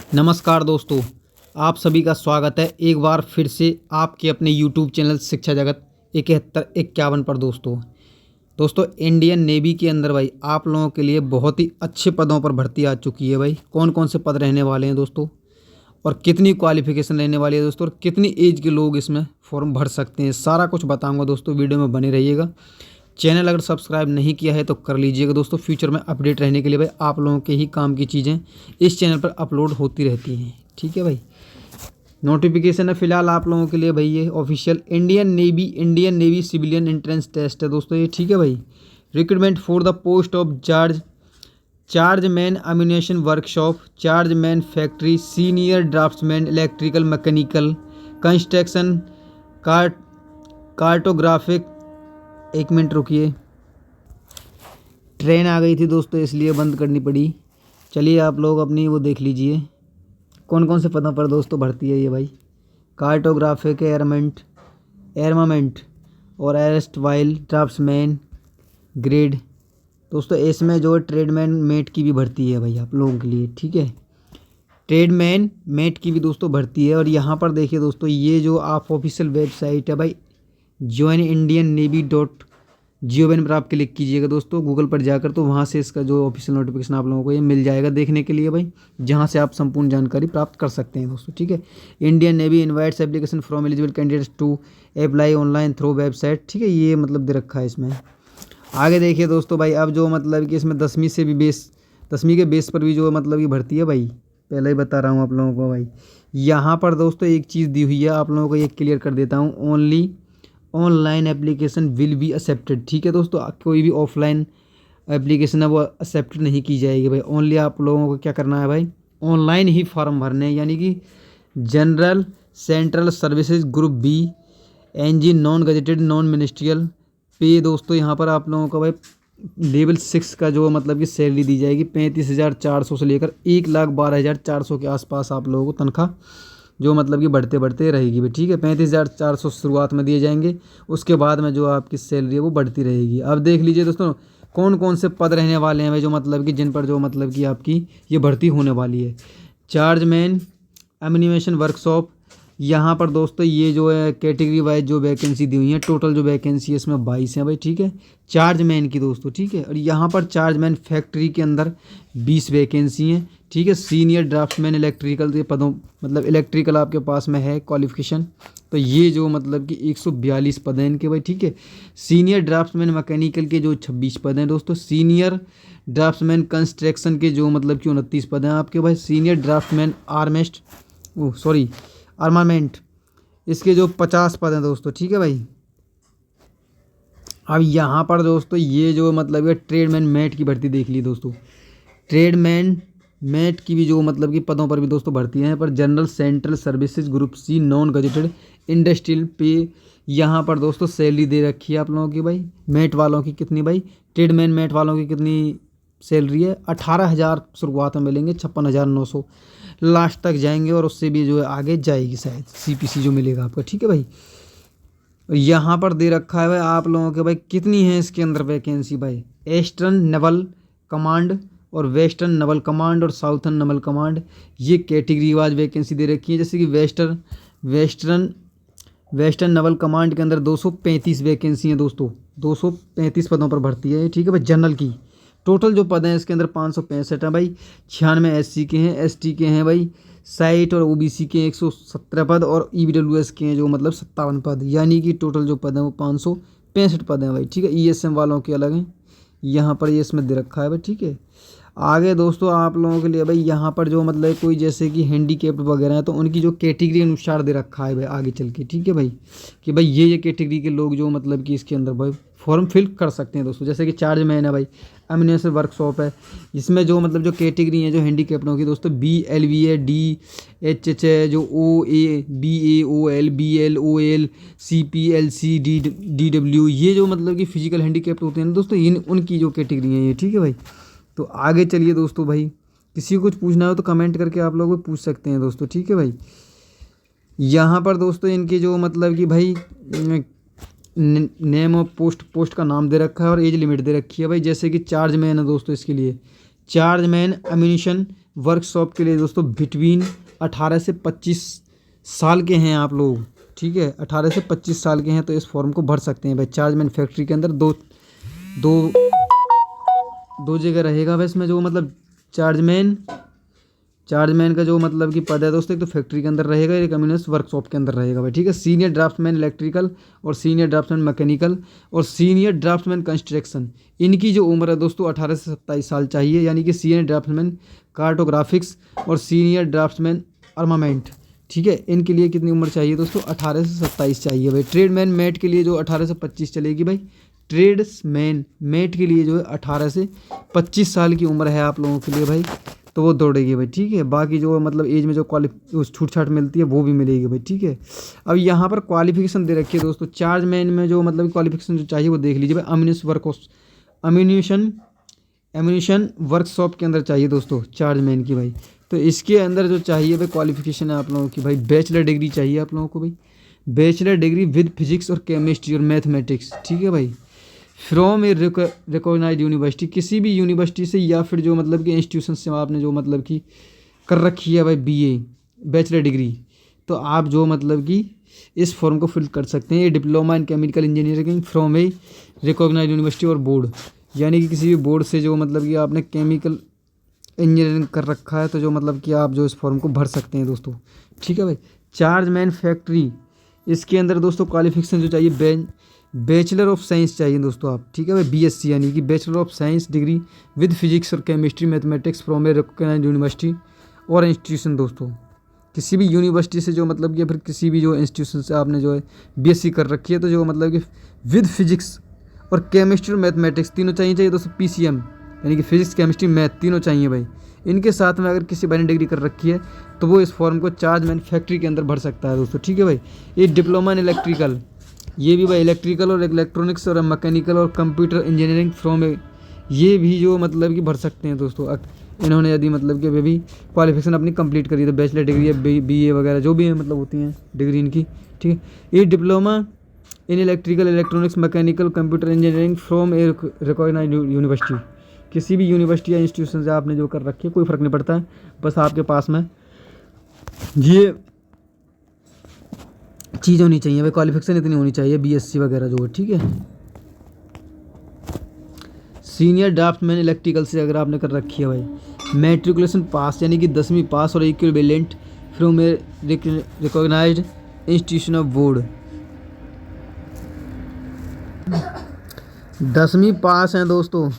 नमस्कार दोस्तों, आप सभी का स्वागत है एक बार फिर से आपके अपने यूट्यूब चैनल शिक्षा जगत 7151 पर। दोस्तों इंडियन नेवी के अंदर भाई आप लोगों के लिए बहुत ही अच्छे पदों पर भर्ती आ चुकी है। भाई कौन कौन से पद रहने वाले हैं दोस्तों, और कितनी क्वालिफिकेशन रहने वाली है दोस्तों, और कितनी एज के लोग इसमें फॉर्म भर सकते हैं, सारा कुछ बताऊँगा दोस्तों। वीडियो में बने रहिएगा। चैनल अगर सब्सक्राइब नहीं किया है तो कर लीजिएगा दोस्तों। फ्यूचर में अपडेट रहने के लिए भाई आप लोगों के ही काम की चीज़ें इस चैनल पर अपलोड होती रहती हैं, ठीक है भाई। नोटिफिकेशन है फिलहाल आप लोगों के लिए भाई, ये official Indian Navy civilian entrance test है दोस्तों ये, ठीक है भाई। Recruitment for the post of charge man ammunition workshop, charge man factory, senior draftsman electrical mechanical, construction, cartographic. एक मिनट रुकिए, ट्रेन आ गई थी दोस्तों इसलिए बंद करनी पड़ी। चलिए आप लोग अपनी वो देख लीजिए कौन कौन से पदों पर दोस्तों भर्ती है ये भाई। कार्टोग्राफिक एरमामेंट और एरेस्ट वाइल ड्राफ्ट्समैन ग्रेड। दोस्तों इसमें जो ट्रेडमैन मेट की भी भर्ती है भाई आप लोगों के लिए, ठीक है। ट्रेडमैन मेट की भी दोस्तों भर्ती है। और यहाँ पर देखिए दोस्तों, ये जो आप ऑफिशियल वेबसाइट है भाई joinindiannavy.gov पर आप क्लिक कीजिएगा दोस्तों गूगल पर जाकर, तो वहाँ से इसका जो ऑफिशियल नोटिफिकेशन आप लोगों को ये मिल जाएगा देखने के लिए भाई, जहाँ से आप संपूर्ण जानकारी प्राप्त कर सकते हैं दोस्तों, ठीक है। Indian Navy invites application from eligible candidates to apply online through website, ठीक है। ये मतलब दे रखा है इसमें। आगे देखिए दोस्तों भाई, अब जो मतलब कि इसमें 10वीं के बेस पर भी जो मतलब कि भर्ती है भाई, पहले ही बता रहा हूँ आप लोगों को भाई। यहाँ पर दोस्तों एक चीज़ दी हुई है, आप लोगों को ये क्लियर कर देता हूँ। Only online application will be accepted, ठीक है दोस्तों। कोई भी ऑफलाइन एप्लीकेशन है वो एक्सेप्ट नहीं की जाएगी भाई। ओनली आप लोगों को क्या करना है भाई, ऑनलाइन ही फॉर्म भरने हैं, यानी कि general central services group B NG non gazetted non ministerial पे। दोस्तों यहाँ पर आप लोगों का भाई लेवल 6 का जो मतलब कि सैलरी दी जाएगी 35,400 से लेकर 1,12,400 के आसपास आप लोगों को तनख्वाह जो मतलब कि बढ़ते बढ़ते रहेगी भाई, ठीक है। 35,400 शुरुआत में दिए जाएंगे, उसके बाद में जो आपकी सैलरी है वो बढ़ती रहेगी। अब देख लीजिए दोस्तों कौन कौन से पद रहने वाले हैं भाई, जो मतलब कि जिन पर जो मतलब कि आपकी ये भर्ती होने वाली है। चार्ज मैन एम्यूनेशन वर्कशॉप, यहाँ पर दोस्तों ये जो है कैटेगरी वाइज जो वैकेंसी दी हुई है, टोटल जो वैकेंसी है इसमें 22 हैं भाई, ठीक है, चार्ज मैन की दोस्तों, ठीक है। और यहाँ पर चार्ज मैन फैक्ट्री के अंदर 20 वैकेंसी हैं, ठीक है। सीनियर ड्राफ्ट्समैन इलेक्ट्रिकल के पदों मतलब इलेक्ट्रिकल आपके पास में है क्वालिफिकेशन, तो ये जो मतलब कि 142 पद हैं इनके भाई, ठीक है। सीनियर ड्राफ्ट्समैन मैकेनिकल के जो 26 पद हैं दोस्तों। सीनियर ड्राफ्ट्समैन कंस्ट्रक्शन के जो मतलब कि 29 पद हैं आपके भाई। सीनियर ड्राफ्ट्समैन आर्मामेंट इसके जो 50 पद हैं दोस्तों, ठीक है भाई। अब यहाँ पर दोस्तों ये जो मतलब है ट्रेडमैन मेट की भर्ती देख ली दोस्तों। ट्रेडमैन मेट की भी जो मतलब कि पदों पर भी दोस्तों भर्ती हैं, पर general central services group C non gazetted industrial पे। यहाँ पर दोस्तों सैलरी दे रखी है आप लोगों की भाई। मेट वालों की कितनी भाई, ट्रेडमैन मेट वालों की कितनी सैलरी है, 18,000 शुरुआत में मिलेंगे, 56,900 लास्ट तक जाएंगे, और उससे भी जो है आगे जाएगी शायद सीपीसी जो मिलेगा आपका, ठीक है भाई। यहाँ पर दे रखा है भाई आप लोगों के भाई कितनी है इसके अंदर वैकेंसी भाई। ईस्टर्न नेवल कमांड और वेस्टर्न नेवल कमांड और साउथर्न नेवल कमांड, ये कैटेगरी वाइज वैकेंसी दे रखी है। जैसे कि वेस्टर्न नेवल कमांड के अंदर 235 वैकेंसी हैं दोस्तों, 235 पदों पर भर्ती है, ठीक है भाई। जनरल की टोटल जो पद हैं इसके अंदर 565 हैं भाई। 96 एससी के हैं, एसटी के हैं भाई 60 और ओबीसी के 117 पद, और ईडब्ल्यूएस के हैं जो मतलब 57 पद, यानी कि टोटल जो पद हैं वो 565 पद हैं भाई, ठीक है। ईएसएम वालों के अलग हैं, यहाँ पर ये इसमें दे रखा है भाई, ठीक है। आगे दोस्तों आप लोगों के लिए भाई यहाँ पर जो मतलब कोई जैसे कि हैंडीकेप्ड वगैरह है तो उनकी जो कैटेगरी अनुसार दे रखा है भाई आगे चल के, ठीक है भाई, कि भाई ये कैटेगरी के लोग जो मतलब कि इसके अंदर भाई फॉर्म फिल कर सकते हैं दोस्तों। जैसे कि चार्ज मैन है भाई, एम्यूनेशन वर्कशॉप है, इसमें जो मतलब जो कैटेगरी है जो हैंडीकेप्डों की दोस्तों BLV है, DHH है, जो OA BAOL BLOL CPLC DW, ये जो मतलब कि फिजिकल हैंडीकेप्ड होते हैं दोस्तों, उनकी जो कैटेगरी है ये, ठीक है भाई। तो आगे चलिए दोस्तों भाई, किसी को कुछ पूछना हो तो कमेंट करके आप लोग पूछ सकते हैं दोस्तों, ठीक है भाई। यहाँ पर दोस्तों इनके जो मतलब कि भाई नेम ऑफ पोस्ट का नाम दे रखा है और एज लिमिट दे रखी है भाई। जैसे कि चार्ज मैन है दोस्तों, इसके लिए चार्ज मैन एम्यूनेशन वर्कशॉप के लिए दोस्तों बिटवीन 18 से 25 साल के हैं आप लोग, ठीक है, 18 से 25 साल के हैं तो इस फॉर्म को भर सकते हैं भाई। चार्जमैन फैक्ट्री के अंदर दो दो दो जगह रहेगा भाई इसमें, जो मतलब चार्जमैन का जो मतलब कि पद है दोस्तों, एक तो फैक्ट्री के अंदर रहेगा, एक कम्युनिस्ट वर्कशॉप के अंदर रहेगा भाई, ठीक है। सीनियर ड्राफ्ट्समैन इलेक्ट्रिकल और सीनियर ड्राफ्ट्समैन मैकेनिकल और सीनियर ड्राफ्ट्समैन कंस्ट्रक्शन, इनकी जो उम्र है दोस्तों 18 से 27 साल चाहिए, यानी कि सीनियर ड्राफ्ट्समैन कार्टोग्राफिक्स और सीनियर ड्राफ्ट्समैन आर्मामेंट, ठीक है, इनके लिए कितनी उम्र चाहिए दोस्तों 18 से 27 चाहिए भाई। ट्रेडमैन मेट के लिए जो 18 से 25 चलेगी भाई, ट्रेड्समैन मेट के लिए जो है 18 से 25 साल की उम्र है आप लोगों के लिए भाई, तो वो दौड़ेगी भाई, ठीक है। बाकी जो मतलब एज में जो छूट छाट मिलती है वो भी मिलेगी भाई, ठीक है। अब यहाँ पर क्वालिफिकेशन दे रखी है दोस्तों, चार्जमैन में जो मतलब क्वालिफिकेशन जो चाहिए वो देख लीजिए भाई। एम्यूनिशन वर्कशॉप के अंदर चाहिए दोस्तों चार्जमैन की भाई, तो इसके अंदर जो चाहिए भाई क्वालिफिकेशन है आप लोगों की भाई, बैचलर डिग्री चाहिए आप लोगों को भाई, बैचलर डिग्री विद फिजिक्स और केमिस्ट्री और मैथमेटिक्स, ठीक है भाई, फ्रॉम ए रिकॉग्नाइज्ड यूनिवर्सिटी, किसी भी यूनिवर्सिटी से या फिर जो मतलब कि इंस्टीट्यूशन से आपने जो मतलब कि कर रखी है भाई बीए बैचलर डिग्री, तो आप जो मतलब कि इस फॉर्म को फिल कर सकते हैं। ये diploma in chemical engineering from a recognised university और बोर्ड, यानी कि किसी भी बोर्ड से जो मतलब कि आपने केमिकल इंजीनियरिंग कर रखा है तो जो मतलब कि आप जो इस फॉर्म को भर सकते हैं दोस्तों, ठीक है भाई। चार्जमैन फैक्ट्री, इसके अंदर दोस्तों क्वालिफिकेशन जो चाहिए बैचलर ऑफ साइंस चाहिए दोस्तों आप, ठीक है भाई, बीएससी यानी कि bachelor of science degree with physics और chemistry mathematics from a recognised university और इंस्टीट्यूशन दोस्तों, किसी भी यूनिवर्सिटी से जो मतलब कि फिर किसी भी जो इंस्टीट्यूशन से आपने जो है बीएससी कर रखी है तो जो मतलब कि विद फिजिक्स और केमिस्ट्री और मैथमेटिक्स तीनों चाहिए दोस्तों, पीसीएम यानी कि फिजिक्स केमिस्ट्री मैथ तीनों चाहिए भाई। इनके साथ में अगर किसी भाई ने डिग्री कर रखी है तो वो इस फॉर्म को चार्जमैन फैक्ट्री के अंदर भर सकता है दोस्तों, ठीक है भाई। ये डिप्लोमा इन इलेक्ट्रिकल, ये भी भाई इलेक्ट्रिकल और इलेक्ट्रॉनिक्स और मैकेनिकल और कंप्यूटर इंजीनियरिंग फ्रॉम ये भी जो मतलब कि भर सकते हैं दोस्तों, इन्होंने यदि मतलब कि अभी भी क्वालिफिकेशन अपनी कंप्लीट करी है, तो बैचलर डिग्री या बीए वगैरह जो भी है मतलब होती हैं डिग्री इनकी, ठीक है। ये diploma in electrical electronics mechanical computer engineering from a recognised university, किसी भी यूनिवर्सिटी या इंस्टीट्यूशन से आपने जो कर रखी है कोई फ़र्क नहीं पड़ता है, बस आपके पास में ये चीज़ होनी चाहिए भाई, क्वालिफिकेशन इतनी होनी चाहिए बीएससी वगैरह जो है, ठीक है। सीनियर ड्राफ्टमैन इलेक्ट्रिकल से अगर आपने कर रखी है भाई, मैट्रिकुलेशन पास यानी कि 10वीं पास और equivalent from a recognised institution of board, 10वीं पास हैं दोस्तों,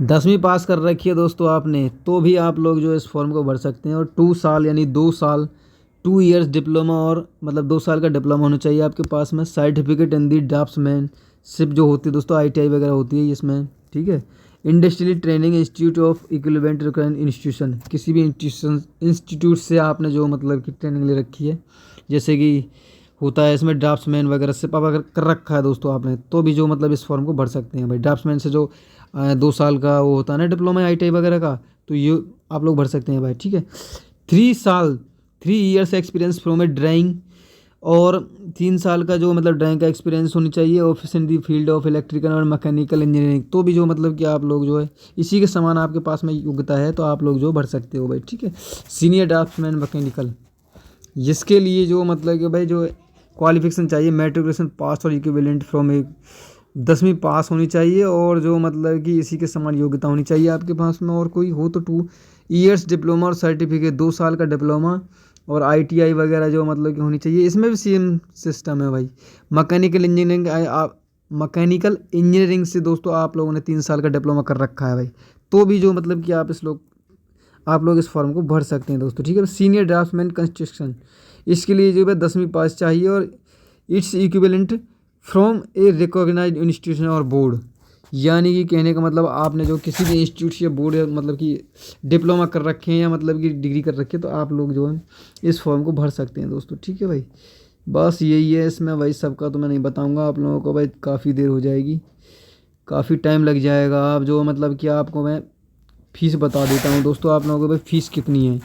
10वीं पास कर रखी है दोस्तों आपने, तो भी आप लोग जो इस फॉर्म को भर सकते हैं। और 2 साल यानी 2 साल 2 ईयर्स डिप्लोमा, और मतलब 2 साल का डिप्लोमा होना चाहिए आपके पास में। सर्टिफिकेट इन दी ड्राफ्ट्समैनशिप जो होती है दोस्तों, आईटीआई वगैरह होती है इसमें, ठीक है। Industrial training institute of equivalent institution, किसी भी इंस्टीट्यूट से आपने जो मतलब कि ट्रेनिंग ले रखी है, जैसे कि होता है इसमें ड्राफ्ट्समैन वगैरह से अगर कर रखा है दोस्तों आपने, तो भी जो मतलब इस फॉर्म को भर सकते हैं भाई। ड्राफ्ट्समैन से जो 2 साल का वो होता है ना डिप्लोमा आईटीआई वगैरह का, तो ये आप लोग भर सकते हैं भाई, ठीक है। 3 years experience from A drawing, और 3 साल का जो मतलब ड्राइंग का एक्सपीरियंस होनी चाहिए। Office in the field of electrical और मैकेनिकल इंजीनियरिंग, तो भी जो मतलब कि आप लोग जो है इसी के समान आपके पास में योग्यता है तो आप लोग जो भर सकते हो भाई, ठीक है। सीनियर ड्राफ्ट्समैन मैकेनिकल, जिसके लिए जो मतलब कि भाई जो क्वालिफिकेशन चाहिए मैट्रिकुलेशन पास और इक्विवेलेंट फ्रॉम ए 10वीं पास होनी चाहिए, और जो मतलब कि इसी के समान योग्यता होनी चाहिए आपके पास में, और कोई हो तो 2 ईयर्स डिप्लोमा और सर्टिफिकेट 2 साल का डिप्लोमा और आईटीआई वगैरह जो मतलब कि होनी चाहिए। इसमें भी सेम सिस्टम है भाई। मैकेनिकल इंजीनियरिंग से दोस्तों आप लोगों ने 3 साल का डिप्लोमा कर रखा है भाई, तो भी जो मतलब कि आप लोग इस फॉर्म को भर सकते हैं दोस्तों, ठीक है। सीनियर ड्राफ्ट्समैन कंस्ट्रक्शन, इसके लिए जो है 10वीं पास चाहिए और its equivalent from a recognised institution और बोर्ड, यानी कि कहने का मतलब आपने जो किसी भी इंस्टीट्यूट या बोर्ड मतलब कि डिप्लोमा कर रखे हैं या मतलब कि डिग्री कर रखी है, तो आप लोग जो है इस फॉर्म को भर सकते हैं दोस्तों, ठीक है भाई। बस यही है इसमें भाई, सबका तो मैं नहीं बताऊंगा आप लोगों को भाई, काफ़ी देर हो जाएगी, काफ़ी टाइम लग जाएगा। आप जो मतलब कि आपको मैं फ़ीस बता देता हूँ दोस्तों आप लोगों को भाई, फ़ीस कितनी है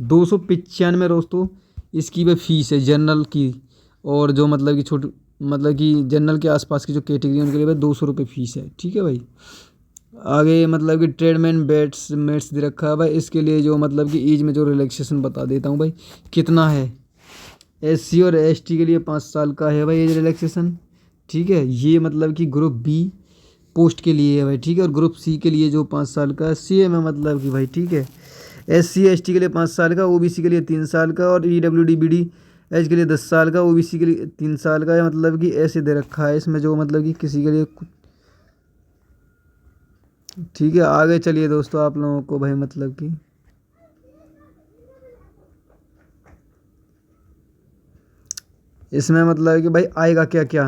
295 दोस्तों इसकी भाई फ़ीस है जनरल की, और जो मतलब कि जनरल के आसपास की जो कैटेगरी है उनके लिए भाई 200 रुपये फ़ीस है, ठीक है भाई। आगे मतलब कि ट्रेडमैन बेट्स मेट्स दे रखा है भाई। इसके लिए जो मतलब कि एज में जो रिलैक्सेशन बता देता हूँ भाई कितना है। SC और ST के लिए 5 साल का है भाई एज रिलैक्सेशन। ठीक है, ये मतलब कि ग्रुप बी पोस्ट के लिए है भाई। ठीक है, और ग्रुप सी के लिए जो 5 साल का CA में मतलब कि भाई ठीक है, SC ST के लिए 5 साल का, OBC के लिए 3 साल का, और EWD BD के लिए 10 साल का, OBC के लिए 3 साल का है। मतलब कि ऐसे दे रखा है इसमें जो मतलब कि किसी के लिए ठीक है। आगे चलिए दोस्तों, आप लोगों को भाई मतलब कि इसमें मतलब कि भाई आएगा क्या क्या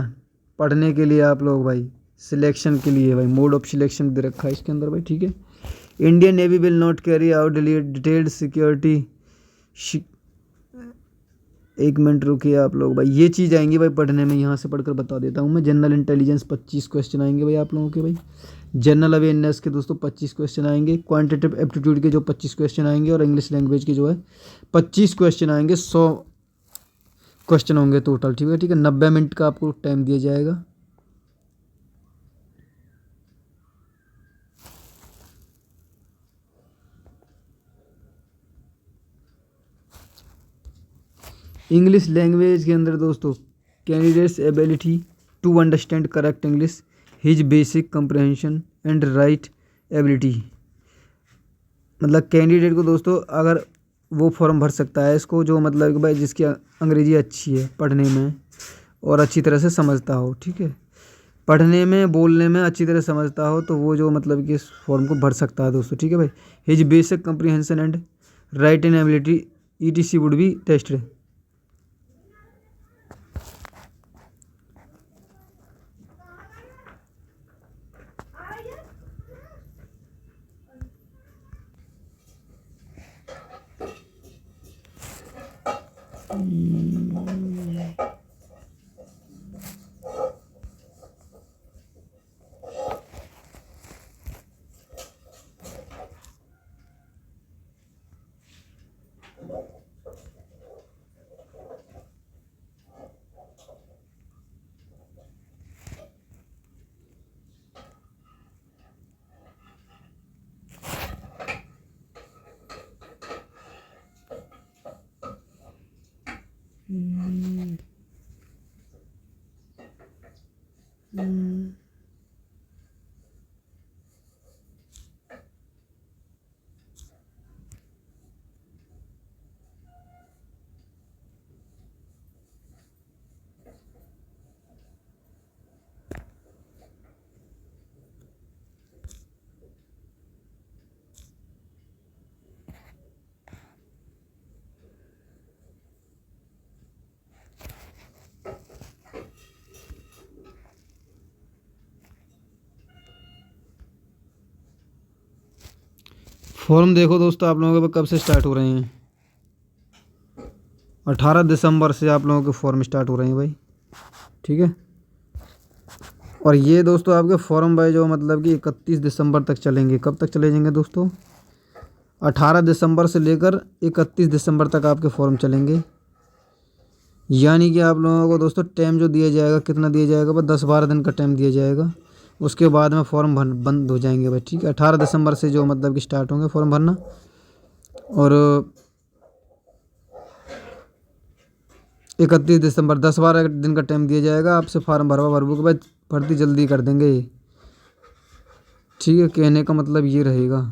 पढ़ने के लिए आप लोग भाई, सिलेक्शन के लिए भाई मोड ऑफ सिलेक्शन दे रखा है इसके अंदर भाई। ठीक है, Indian navy will not carry out detailed security. एक मिनट रुकिए आप लोग भाई, ये चीज़ आएंगी भाई पढ़ने में, यहाँ से पढ़कर बता देता हूँ मैं। जनरल इंटेलिजेंस 25 क्वेश्चन आएंगे भाई आप लोगों के भाई। जनरल अवेयरनेस के दोस्तों 25 क्वेश्चन आएंगे। क्वांटिटेटिव एप्टीट्यूड के जो 25 क्वेश्चन आएंगे, और इंग्लिश लैंग्वेज के जो है 25 क्वेश्चन आएंगे। 100 क्वेश्चन होंगे टोटल। ठीक है, ठीक है, 90 मिनट का आपको टाइम दिया जाएगा। इंग्लिश लैंग्वेज के अंदर दोस्तों candidates ability to understand correct English, his basic comprehension and write ability. मतलब कैंडिडेट को दोस्तों अगर वो फॉर्म भर सकता है इसको, जो मतलब कि भाई जिसकी अंग्रेजी अच्छी है पढ़ने में और अच्छी तरह से समझता हो। ठीक है, पढ़ने में बोलने में अच्छी तरह समझता हो, तो वो जो मतलब कि इस फॉर्म को भर सकता है दोस्तों। ठीक है भाई, his basic comprehension and writing ability ETC would be tested. Form देखो दोस्तों, आप लोगों के कब से स्टार्ट हो रहे हैं। 18 दिसंबर से आप लोगों के फॉर्म स्टार्ट हो रहे हैं भाई। ठीक है, और ये दोस्तों आपके फॉर्म भाई जो मतलब कि 31 दिसंबर तक चलेंगे। कब तक चले जाएंगे दोस्तों? 18 दिसंबर से लेकर 31 दिसंबर तक आपके फॉर्म चलेंगे। यानी कि आप लोगों को दोस्तों टाइम जो दिया जाएगा, कितना दिया जाएगा, बस 10-12 दिन का टाइम दिया जाएगा। उसके बाद में फॉर्म बंद हो जाएंगे भाई। ठीक है, 18 दिसंबर से जो मतलब कि स्टार्ट होंगे फॉर्म भरना, और 31 दिसंबर 10-12 दिन का टाइम दिया जाएगा। आपसे फॉर्म भरवा के बाद भर्ती जल्दी कर देंगे। ठीक है, कहने का मतलब ये रहेगा।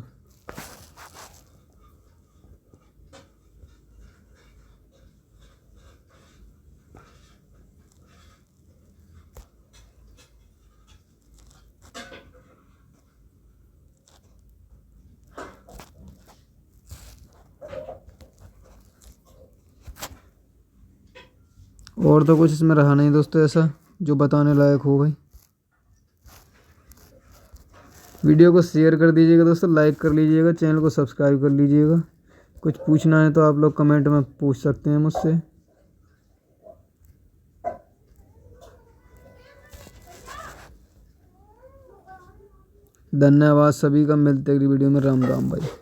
और तो कुछ इसमें रहा नहीं दोस्तों ऐसा जो बताने लायक हो भाई। वीडियो को शेयर कर दीजिएगा दोस्तों, लाइक कर लीजिएगा, चैनल को सब्सक्राइब कर लीजिएगा। कुछ पूछना है तो आप लोग कमेंट में पूछ सकते हैं मुझसे। धन्यवाद सभी का, मिलते अगली वीडियो में। राम राम भाई।